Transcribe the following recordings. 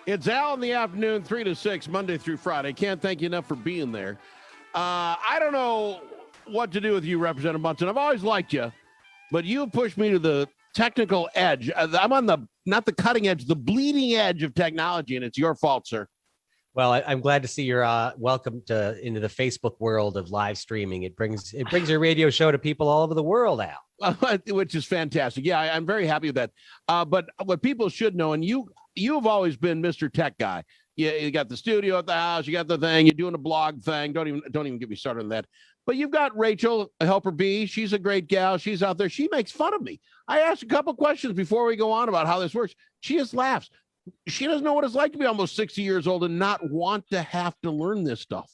It's Al in the afternoon, 3 to 6, Monday through Friday. Can't thank you enough for being there. I don't know what to do with you, Representative Munson. I've always liked you, but you pushed me to the technical edge. I'm on the, not the cutting edge, the bleeding edge of technology, and it's your fault, sir. Well, I'm glad to see you're welcome into the Facebook world of live streaming. It brings your radio show to people all over the world, Al. Which is fantastic. Yeah, I'm very happy with that. But what people should know, and you've always been Mr. Tech guy. You got the studio at the house, you got the thing, you're doing a blog thing. Don't even get me started on that. But you've got Rachel, Helper B. She's a great gal. She's out there. She makes fun of me. I asked a couple questions before we go on about how this works. She just laughs. She doesn't know what it's like to be almost 60 years old and not want to have to learn this stuff.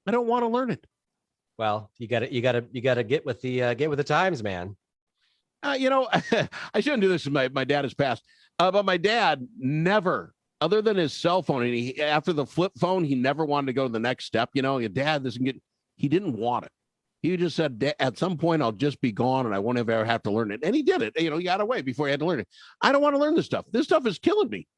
I don't want to learn it. Well, you got to get with the times, man. I shouldn't do this. My dad has passed, but my dad never, other than his cell phone, and after the flip phone, he never wanted to go to the next step. Your dad doesn't get. He didn't want it. He just said, at some point, I'll just be gone, and I won't ever have to learn it. And he did it. He got away before he had to learn it. I don't want to learn this stuff. This stuff is killing me.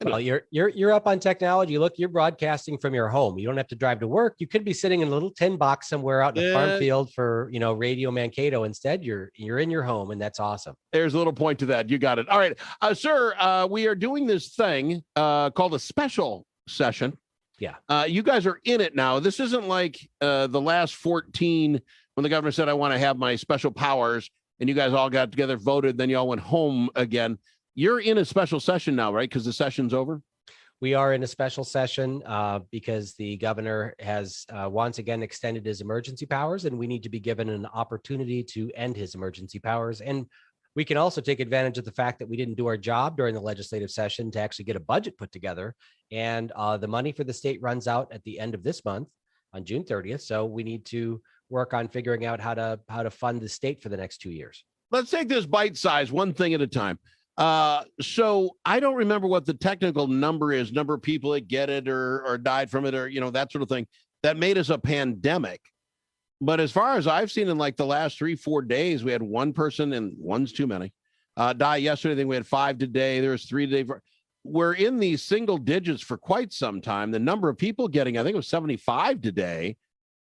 Well, you're up on technology. Look, you're broadcasting from your home. You don't have to drive to work. You could be sitting in a little tin box somewhere out in the farm field for Radio Mankato. Instead, you're in your home, and that's awesome. There's a little point to that. You got it. All right, sir. We are doing this thing called a special session. Yeah. You guys are in it now. This isn't like the last 14 when the governor said, I want to have my special powers, and you guys all got together, voted, then you all went home again. You're in a special session now, right? Because the session's over. We are in a special session because the governor has once again extended his emergency powers, and we need to be given an opportunity to end his emergency powers. And we can also take advantage of the fact that we didn't do our job during the legislative session to actually get a budget put together. And the money for the state runs out at the end of this month on June 30th. So we need to work on figuring out how to fund the state for the next 2 years. Let's take this bite size, one thing at a time. So I don't remember what the technical number is, number of people that get it or died from it, or, that sort of thing that made us a pandemic. But as far as I've seen in like the last 3-4 days, we had one person, and one's too many, die yesterday. I think we had 5 today. There was 3 today. We're in these single digits for quite some time. The number of people getting, I think it was 75 today.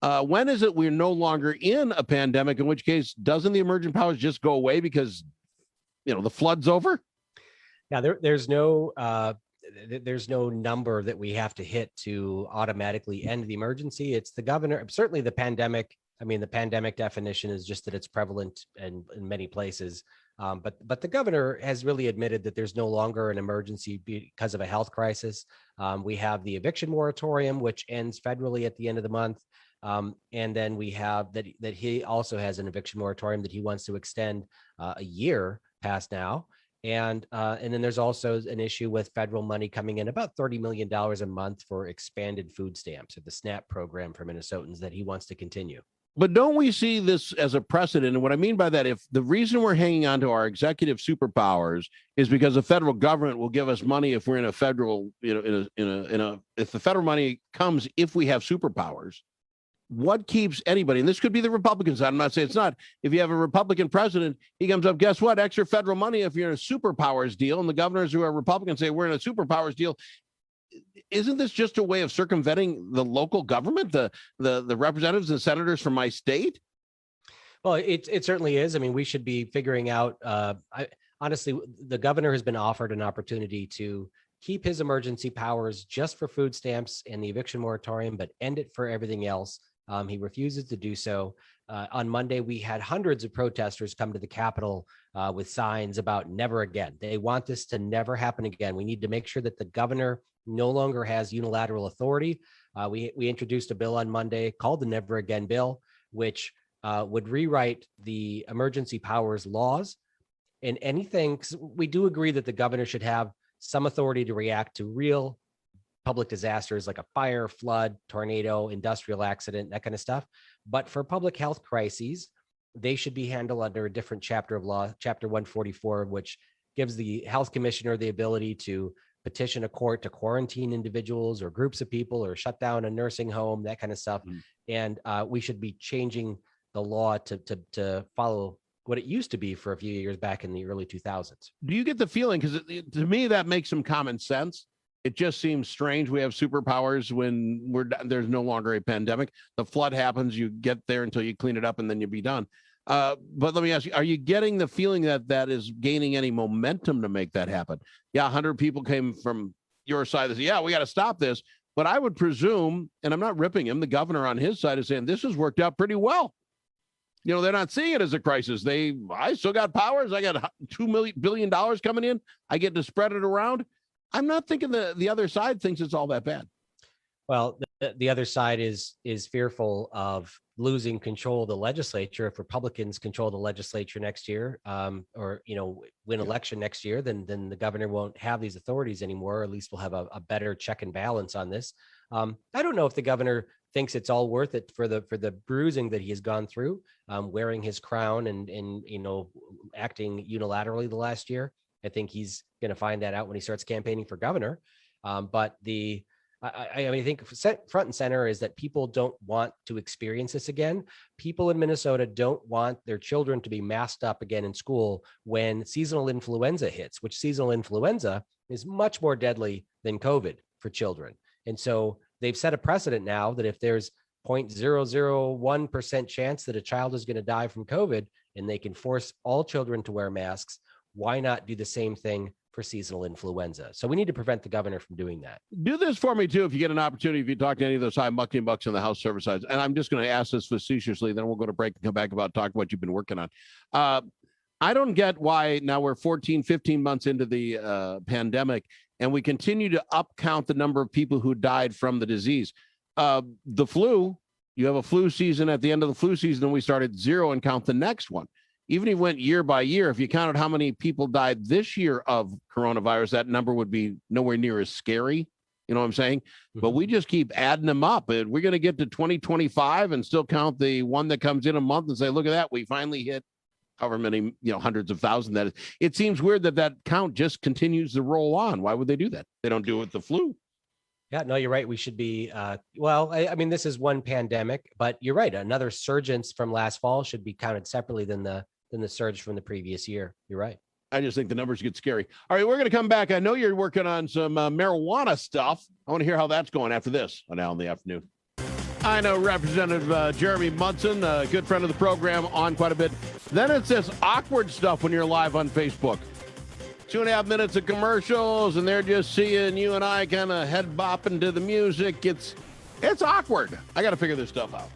When is it we're no longer in a pandemic? In which case, doesn't the emergent powers just go away because the flood's over? Yeah, there's no number that we have to hit to automatically end the emergency. It's the governor. Certainly the pandemic. I mean, the pandemic definition is just that it's prevalent in many places. But the governor has really admitted that there's no longer an emergency because of a health crisis. We have the eviction moratorium, which ends federally at the end of the month. And then we have that he also has an eviction moratorium that he wants to extend a year past now. And then there's also an issue with federal money coming in, about $30 million a month for expanded food stamps, or the SNAP program for Minnesotans, that he wants to continue. But don't we see this as a precedent? And what I mean by that, if the reason we're hanging on to our executive superpowers is because the federal government will give us money if we're in a federal, if the federal money comes, if we have superpowers, what keeps anybody, and this could be the Republican side, I'm not saying it's not, if you have a Republican president, he comes up, guess what, extra federal money if you're in a superpowers deal, and the governors who are Republicans say we're in a superpowers deal. Isn't this just a way of circumventing the local government, the representatives and senators from my state? Well, it certainly is. I mean, we should be figuring out, honestly, the governor has been offered an opportunity to keep his emergency powers just for food stamps and the eviction moratorium, but end it for everything else. He refuses to do so. On Monday, we had hundreds of protesters come to the Capitol with signs about never again. They want this to never happen again. We need to make sure that the governor no longer has unilateral authority. We introduced a bill on Monday called the Never Again Bill, which would rewrite the emergency powers laws and anything. 'Cause we do agree that the governor should have some authority to react to real public disasters like a fire, flood, tornado, industrial accident, that kind of stuff. But for public health crises, they should be handled under a different chapter of law, Chapter 144, which gives the health commissioner the ability to petition a court to quarantine individuals or groups of people or shut down a nursing home, that kind of stuff. And we should be changing the law to follow what it used to be for a few years back in the early 2000s. Do you get the feeling, because to me that makes some common sense, It just seems strange. We have superpowers when there's no longer a pandemic. The flood happens, you get there until you clean it up, and then you'll be done. But let me ask you, are you getting the feeling that that is gaining any momentum to make that happen? Yeah, 100 people came from your side that say, yeah, we got to stop this. But I would presume, and I'm not ripping him, the governor on his side is saying this has worked out pretty well. They're not seeing it as a crisis. I still got powers. I got $2 billion coming in. I get to spread it around. I'm not thinking the other side thinks it's all that bad. Well, the other side is fearful of losing control of the legislature. If Republicans control the legislature next year, or win election next year, then the governor won't have these authorities anymore. Or at least we'll have a better check and balance on this. I don't know if the governor thinks it's all worth it for the bruising that he has gone through, wearing his crown and acting unilaterally the last year. I think he's going to find that out when he starts campaigning for governor. But I think front and center is that people don't want to experience this again. People in Minnesota don't want their children to be masked up again in school when seasonal influenza hits, which seasonal influenza is much more deadly than COVID for children. And so they've set a precedent now that if there's 0.001% chance that a child is going to die from COVID and they can force all children to wear masks, why not do the same thing for seasonal influenza? So we need to prevent the governor from doing that. Do this for me, too, if you get an opportunity, if you talk to any of those high mucking bucks on the House service sides. And I'm just going to ask this facetiously, then we'll go to break and come back about talk what you've been working on. I don't get why now we're 14, 15 months into the pandemic, and we continue to upcount the number of people who died from the disease. The flu, you have a flu season at the end of the flu season, and we start at zero and count the next one. Even if you went year by year, if you counted how many people died this year of coronavirus, that number would be nowhere near as scary. You know what I'm saying? Mm-hmm. But we just keep adding them up. And we're going to get to 2025 and still count the one that comes in a month and say, look at that. We finally hit however many, hundreds of thousands that is. It seems weird that count just continues to roll on. Why would they do that? They don't do it with the flu. Yeah, no, you're right. We should be, I mean, this is one pandemic, but you're right. Another surge from last fall should be counted separately than the surge from the previous year. You're right. I just think the numbers get scary. All right, we're going to come back. I know you're working on some marijuana stuff. I want to hear how that's going after this on Al in the Afternoon. I know Representative Jeremy Munson, a good friend of the program, on quite a bit. Then it's this awkward stuff when you're live on Facebook. 2.5 minutes of commercials, and they're just seeing you and I kind of head bopping to the music. It's awkward. I got to figure this stuff out.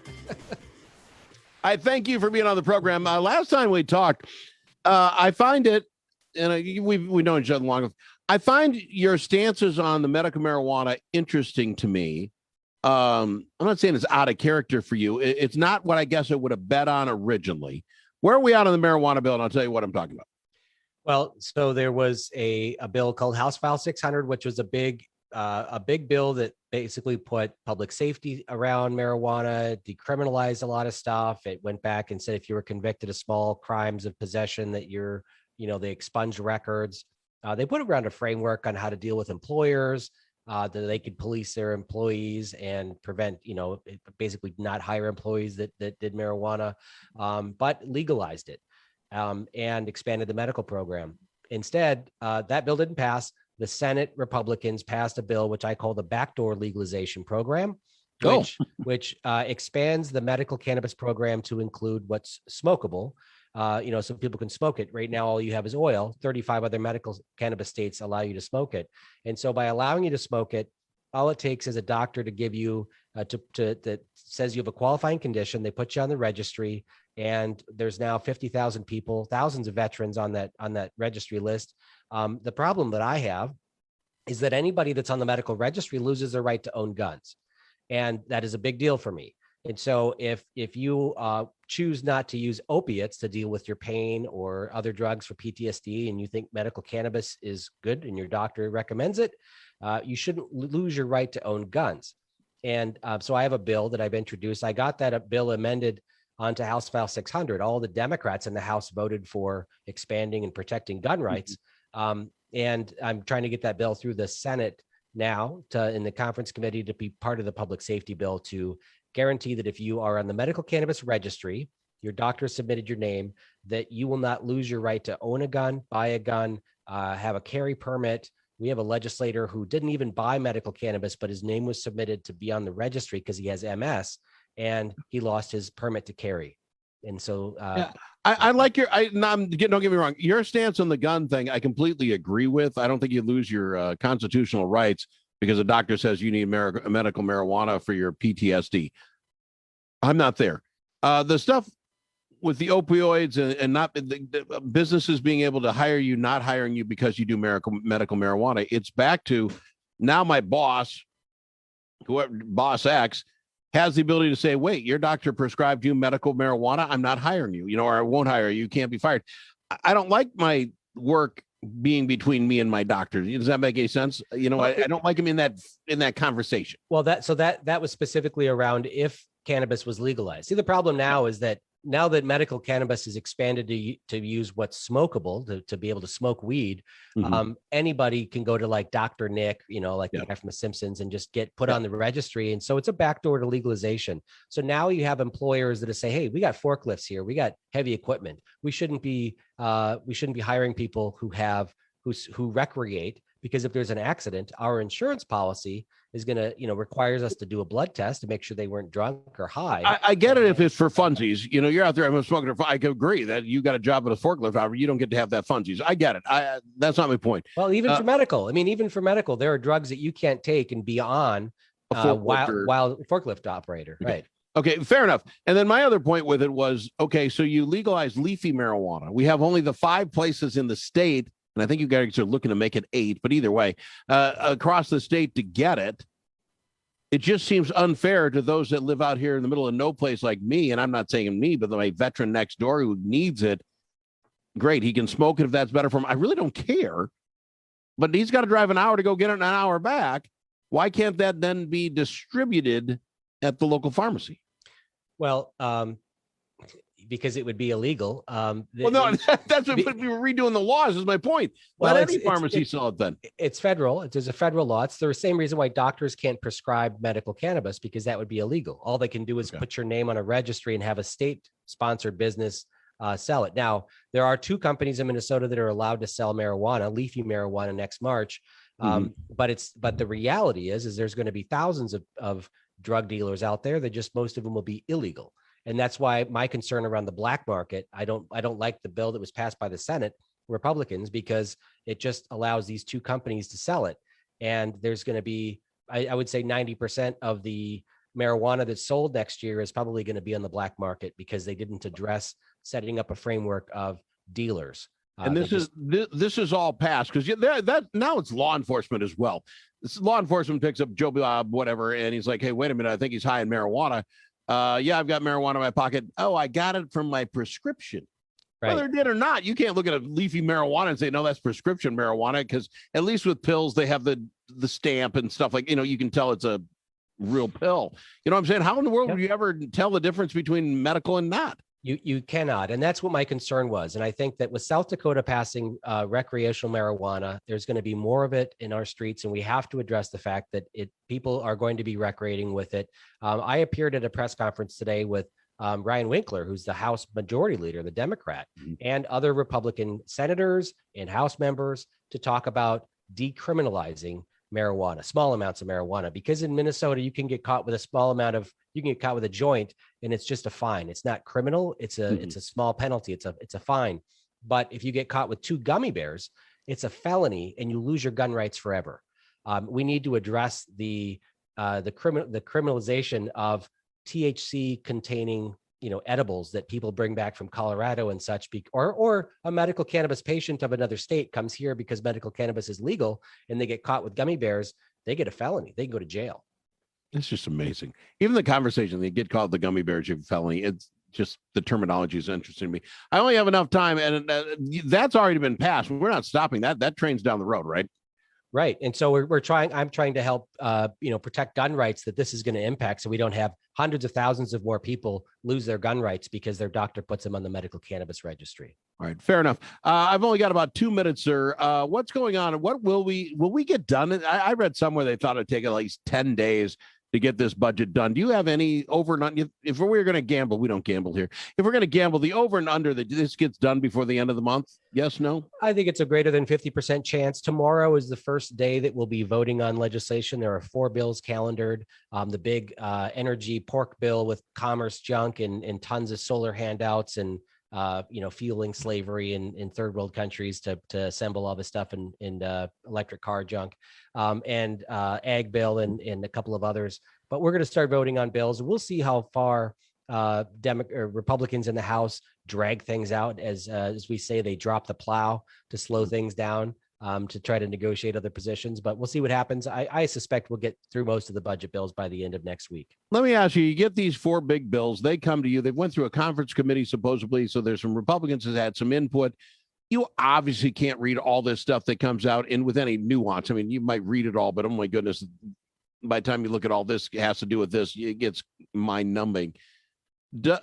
I thank you for being on the program. Last time we talked, I find it, and we've known each other long enough. I find your stances on the medical marijuana interesting to me. I'm not saying it's out of character for you. It's not what I guess I would have bet on originally. Where are we out on the marijuana bill? And I'll tell you what I'm talking about. Well, so there was a bill called House File 600, which was a big bill that basically put public safety around marijuana, decriminalized a lot of stuff. It went back and said if you were convicted of small crimes of possession that they expunged records. They put around a framework on how to deal with employers, that they could police their employees and prevent, basically not hire employees that did marijuana, but legalized it and expanded the medical program. Instead, that bill didn't pass. The Senate Republicans passed a bill, which I call the backdoor legalization program, which expands the medical cannabis program to include what's smokable, so people can smoke it. Right now, all you have is oil. 35 other medical cannabis states allow you to smoke it. And so by allowing you to smoke it, all it takes is a doctor to give you, that says you have a qualifying condition. They put you on the registry, and there's now 50,000 people, thousands of veterans on that registry list. The problem that I have is that anybody that's on the medical registry loses their right to own guns. And that is a big deal for me. And so if you choose not to use opiates to deal with your pain or other drugs for PTSD, and you think medical cannabis is good and your doctor recommends it, you shouldn't lose your right to own guns. And so I have a bill that I've introduced. I got that bill amended onto House File 600. All the Democrats in the House voted for expanding and protecting gun rights. And I'm trying to get that bill through the Senate now in the conference committee to be part of the public safety bill to guarantee that if you are on the medical cannabis registry, your doctor submitted your name, that you will not lose your right to own a gun, buy a gun, have a carry permit, We have a legislator who didn't even buy medical cannabis, but his name was submitted to be on the registry because he has MS, and he lost his permit to carry. And so, I like don't get me wrong. Your stance on the gun thing, I completely agree with. I don't think you lose your constitutional rights because a doctor says you need medical marijuana for your PTSD. I'm not there. The stuff with the opioids and not the businesses being able to hire you, not hiring you because you do medical marijuana. It's back to now my boss, whoever boss X, has the ability to say, wait, your doctor prescribed you medical marijuana. I'm not hiring you, or I won't hire you. You can't be fired. I don't like my work being between me and my doctor. Does that make any sense? I don't like him in that conversation. Well, that was specifically around if cannabis was legalized. See, the problem now is that now that medical cannabis is expanded to use what's smokable, to be able to smoke weed, anybody can go to like Dr. Nick, like the guy from The Simpsons, and just get put on the registry. And so it's a backdoor to legalization. So now you have employers that say, hey, we got forklifts here. We got heavy equipment. We shouldn't be hiring people who recreate, because if there's an accident, our insurance policy is going to, requires us to do a blood test to make sure they weren't drunk or high. I get it if it's for funsies. You're out there, I'm smoking. I can agree that you got a job at a forklift, however, you don't get to have that funsies. I get it. That's not my point. Well, even for medical, there are drugs that you can't take and be on while forklift operator. Okay. Right. Okay, fair enough. And then my other point with it was, okay, so you legalize leafy marijuana. We have only the 5 places in the state, and I think you guys are looking to make it 8, but either way, across the state to get it. It just seems unfair to those that live out here in the middle of no place like me, and I'm not saying me, but my veteran next door who needs it. Great, he can smoke it if that's better for him. I really don't care, but he's got to drive an hour to go get it and an hour back. Why can't that then be distributed at the local pharmacy? Well, because it would be illegal. That's what we were redoing the laws is my point. Let any pharmacy sell it then. It's federal. There's a federal law. It's the same reason why doctors can't prescribe medical cannabis, because that would be illegal. All they can do is put your name on a registry and have a state-sponsored business sell it. Now, there are 2 companies in Minnesota that are allowed to sell marijuana, leafy marijuana, next March. But the reality is there's going to be thousands of drug dealers out there that just most of them will be illegal. And that's why my concern around the black market, I don't like the bill that was passed by the Senate Republicans, because it just allows these 2 companies to sell it. And there's going to be, I would say 90% of the marijuana that's sold next year is probably going to be on the black market, because they didn't address setting up a framework of dealers. And this is all passed because that now it's law enforcement as well. Law enforcement picks up Joe Bob, whatever, and he's like, hey, wait a minute, I think he's high in marijuana. I've got marijuana in my pocket. Oh, I got it from my prescription. Right. Whether it did or not, you can't look at a leafy marijuana and say, no, that's prescription marijuana, because at least with pills, they have the stamp and stuff like, you can tell it's a real pill. You know what I'm saying? How in the world would you ever tell the difference between medical and not? You cannot. And that's what my concern was. And I think that with South Dakota passing recreational marijuana, there's going to be more of it in our streets. And we have to address the fact that people are going to be recreating with it. I appeared at a press conference today with Ryan Winkler, who's the House Majority Leader, the Democrat, and other Republican senators and House members to talk about decriminalizing marijuana, small amounts of marijuana, because in Minnesota, you can get caught with you can get caught with a joint and it's just a fine. It's not criminal. It's a small penalty. It's a fine. But if you get caught with 2 gummy bears, it's a felony and you lose your gun rights forever. We need to address the criminalization of THC containing edibles that people bring back from Colorado and such, or a medical cannabis patient of another state comes here because medical cannabis is legal and they get caught with gummy bears, they get a felony. They can go to jail. It's just amazing. Even the conversation, they get called the gummy bears, you have a felony. It's just the terminology is interesting to me. I only have enough time, and that's already been passed. We're not stopping that. That train's down the road, right? Right. And so I'm trying to help, protect gun rights that this is going to impact, so we don't have hundreds of thousands of more people lose their gun rights because their doctor puts them on the medical cannabis registry. All right. Fair enough. I've only got about 2 minutes, sir. What's going on? What will we get done? I read somewhere they thought it'd take at least 10 days to get this budget done. Do you have any over and under? If we're going to gamble, we don't gamble here. If we're going to gamble, the over and under that this gets done before the end of the month? Yes, no? I think it's a greater than 50% chance. Tomorrow is the first day that we'll be voting on legislation. There are 4 bills calendared. The big energy pork bill with commerce junk and tons of solar handouts and fueling slavery in third world countries to assemble all this stuff in electric car junk, and ag bill and a couple of others. But we're going to start voting on bills. We'll see how far Republicans in the House drag things out. As we say, they drop the plow to slow things down, to try to negotiate other positions. But we'll see what happens. I suspect we'll get through most of the budget bills by the end of next week. Let me ask you, you get these 4 big bills, they come to you, they went through a conference committee supposedly, so there's some Republicans that had some input. You obviously can't read all this stuff that comes out in with any nuance. I mean, you might read it all, but oh my goodness, by the time you look at all this, it has to do with this, it gets mind numbing.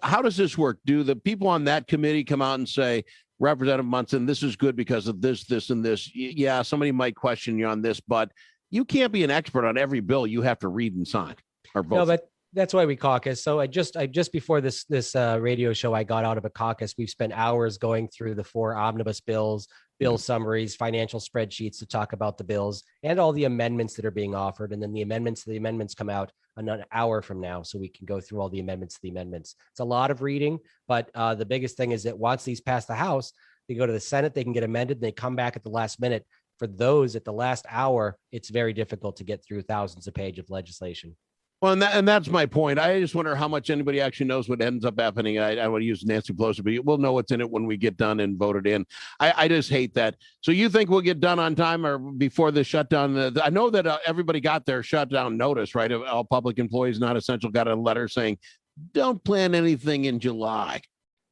How does this work? Do the people on that committee come out and say, Representative Munson, this is good because of this, this, and this? Yeah, somebody might question you on this, but you can't be an expert on every bill you have to read and sign, or both. No, but that's why we caucus. So I just before this radio show, I got out of a caucus. We've spent hours going through the 4 omnibus bills, bill summaries, financial spreadsheets to talk about the bills and all the amendments that are being offered. And then the amendments come out an hour from now, so we can go through all the amendments. It's a lot of reading, but the biggest thing is that once these pass the House, they go to the Senate, they can get amended, and they come back at the last minute. For those at the last hour, it's very difficult to get through thousands of pages of legislation. Well, and that's my point. I just wonder how much anybody actually knows what ends up happening. I would use Nancy Pelosi, but we'll know what's in it when we get done and voted in. I just hate that. So you think we'll get done on time or before the shutdown? I know that everybody got their shutdown notice, right? All public employees, not essential, got a letter saying, don't plan anything in July.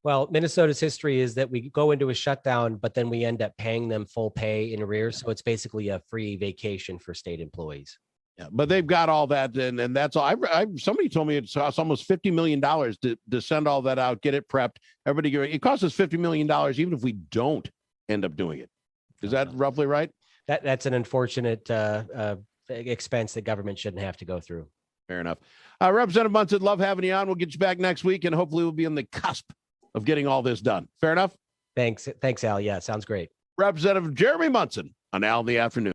Well, Minnesota's history is that we go into a shutdown, but then we end up paying them full pay in arrears. So it's basically a free vacation for state employees. Yeah, but they've got all that, and that's all. Somebody told me it's almost $50 million to send all that out, get it prepped. It costs us $50 million, even if we don't end up doing it. Is that roughly right? That's an unfortunate expense that government shouldn't have to go through. Fair enough. Representative Munson, love having you on. We'll get you back next week, and hopefully we'll be on the cusp of getting all this done. Fair enough? Thanks, Al. Yeah, sounds great. Representative Jeremy Munson on Al in the Afternoon.